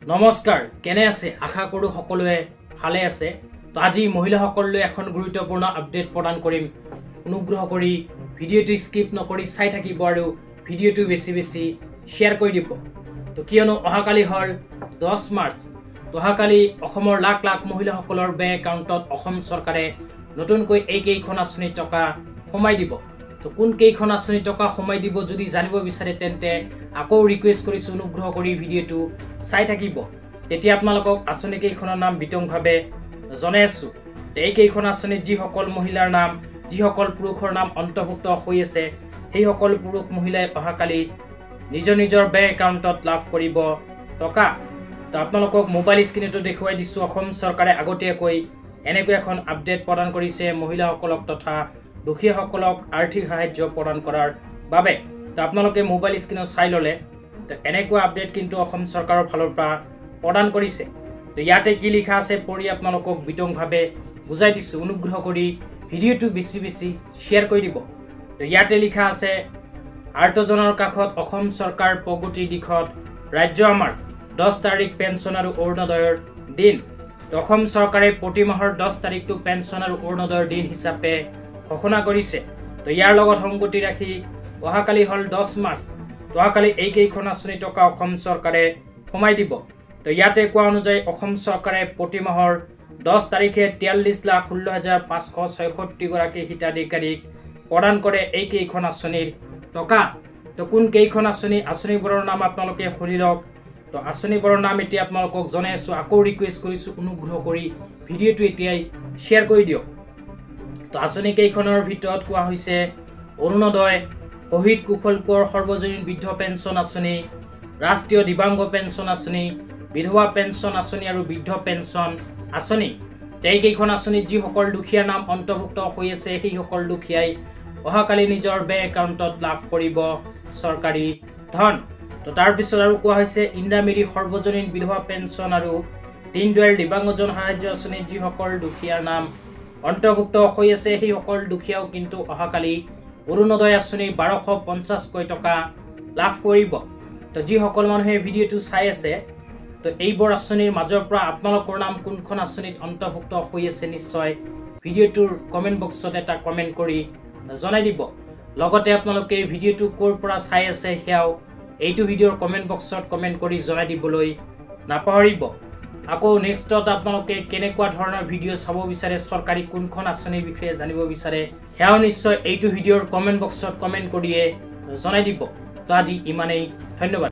নমস্কাৰ, কেনে আছে? আশা কৰো সকলোৱে ভালে আছে। তো আজি মহিলাসকললৈ এখন গুৰুত্বপূৰ্ণ আপডেট প্ৰদান কৰিম। অনুগ্ৰহ কৰি ভিডিঅ'টো স্কিপ নকৰি চাই থাকিব আৰু ভিডিঅ'টো বেছি শ্বেয়াৰ কৰি দিব। তো কিয়নো অহাকালি হ'ল 10 মাৰ্চ। অহাকালি অসমৰ লাখ লাখ মহিলাসকলৰ বেংক একাউণ্টত অসম চৰকাৰে নতুনকৈ এইকেইখন আঁচনিৰ টকা সোমাই দিব। তো কোন কেইখন আঁচনিৰ টকা সোমাই দিব যদি জানিব বিচাৰে তেন্তে আকৌ ৰিকুৱেষ্ট কৰিছোঁ অনুগ্ৰহ কৰি ভিডিঅ'টো চাই থাকিব। তেতিয়া আপোনালোকক আঁচনি কেইখনৰ নাম বিতংভাৱে জনাই আছোঁ। এইকেইখন আঁচনিত যিসকল মহিলাৰ নাম, যিসকল পুৰুষৰ নাম অন্তৰ্ভুক্ত হৈ আছে, সেইসকল পুৰুষ মহিলাই অহাকালি নিজৰ বেংক একাউণ্টত লাভ কৰিব টকা। তো আপোনালোকক মোবাইল স্ক্ৰীণতো দেখুৱাই দিছোঁ। অসম চৰকাৰে আগতীয়াকৈ এনেকৈ এখন আপডেট প্ৰদান কৰিছে মহিলাসকলক তথা দুখীয়াসকলক আৰ্থিক সাহায্য প্ৰদান কৰাৰ বাবে। তো আপোনালোকে মোবাইল স্ক্ৰীণত চাই ল'লে তো এনেকুৱা আপডেট কিন্তু অসম চৰকাৰৰ ফালৰ পৰা প্ৰদান কৰিছে। তো ইয়াতে কি লিখা আছে পঢ়ি আপোনালোকক বিতংভাৱে বুজাই দিছোঁ। অনুগ্ৰহ কৰি ভিডিঅ'টো বেছি শ্বেয়াৰ কৰি দিব। তো ইয়াতে লিখা আছে, আৰ্তজনৰ কাষত অসম চৰকাৰ প্ৰগতিৰ দিশত, ৰাজ্য আমাৰ 10 তাৰিখ পেঞ্চন আৰু অৰুণোদয়ৰ দিন। অসম চৰকাৰে প্ৰতি মাহৰ 10 তাৰিখটো পেঞ্চন আৰু অৰুণোদয়ৰ দিন হিচাপে ঘোষণা কৰিছে। তো ইয়াৰ লগত সংগতি ৰাখি অহাকালি হ'ল 10 মাৰ্চ। অহাকালি এইকেইখন আঁচনি টকা অসম চৰকাৰে সোমাই দিব। তো ইয়াতে কোৱা অনুযায়ী অসম চৰকাৰে প্ৰতি মাহৰ 10 তাৰিখে 43,16,566 গৰাকী হিতাধিকাৰীক প্ৰদান কৰে এইকেইখন আঁচনিৰ টকা। তো কোন কেইখন আঁচনিবোৰৰ নাম আপোনালোকে শুনি লওক। তো আঁচনিবোৰৰ নাম এতিয়া আপোনালোকক জনাই আছোঁ। আকৌ ৰিকুৱেষ্ট কৰিছোঁ অনুগ্ৰহ কৰি ভিডিঅ'টো এতিয়াই শ্বেয়াৰ কৰি দিয়ক। তো আঁচনি কেইখনৰ ভিতৰত কোৱা হৈছে অৰুণোদয়, শহীদ কুশল কোঁৱৰ সৰ্বজনীন বৃদ্ধ পেঞ্চন আঁচনি, ৰাষ্ট্ৰীয় দিব্যাংগ পেঞ্চন আঁচনি, বিধৱা পেঞ্চন আঁচনি আৰু বৃদ্ধ পেঞ্চন আঁচনি। এইকেইখন আঁচনিত যিসকল দুখীয়াৰ নাম অন্তৰ্ভুক্ত হৈ আছে সেইসকল দুখীয়াই অহাকালি নিজৰ বেংক একাউণ্টত লাভ কৰিব চৰকাৰী ধন। তো তাৰপিছত আৰু কোৱা হৈছে ইন্দিৰা সৰ্বজনীন বিধৱা পেঞ্চন আৰু দীনদয়াল দিব্যাংগজন সাহায্য আঁচনিত যিসকল দুখীয়াৰ নাম অন্তৰ্ভুক্ত হৈ আছে সেইসকল দুখীয়াও কিন্তু অহাকালি অৰুণোদয় আঁচনিৰ 1250কৈ টকা লাভ কৰিব। তো যিসকল মানুহে ভিডিঅ'টো চাই আছে তো এইবোৰ আঁচনিৰ মাজৰ পৰা আপোনালোকৰ নাম কোনখন আঁচনিত অন্তৰ্ভুক্ত হৈ আছে নিশ্চয় ভিডিঅ'টোৰ কমেণ্ট বক্সত এটা কমেণ্ট কৰি জনাই দিব। লগতে আপোনালোকে ভিডিঅ'টো ক'ৰ পৰা চাই আছে সেয়াও এইটো ভিডিঅ'ৰ কমেণ্ট বক্সত কমেণ্ট কৰি জনাই দিবলৈ নাপাহৰিব। আকৌ নেক্সটত আপোনালোকে কেনেকুৱা ধৰণৰ ভিডিঅ' চাব বিচাৰে, চৰকাৰী কোনখন আঁচনিৰ বিষয়ে জানিব বিচাৰে সেয়াও নিশ্চয় এইটো ভিডিঅ'ৰ কমেণ্ট বক্সত কমেণ্ট কৰিয়ে জনাই দিব। তো আজি ইমানেই, ধন্যবাদ।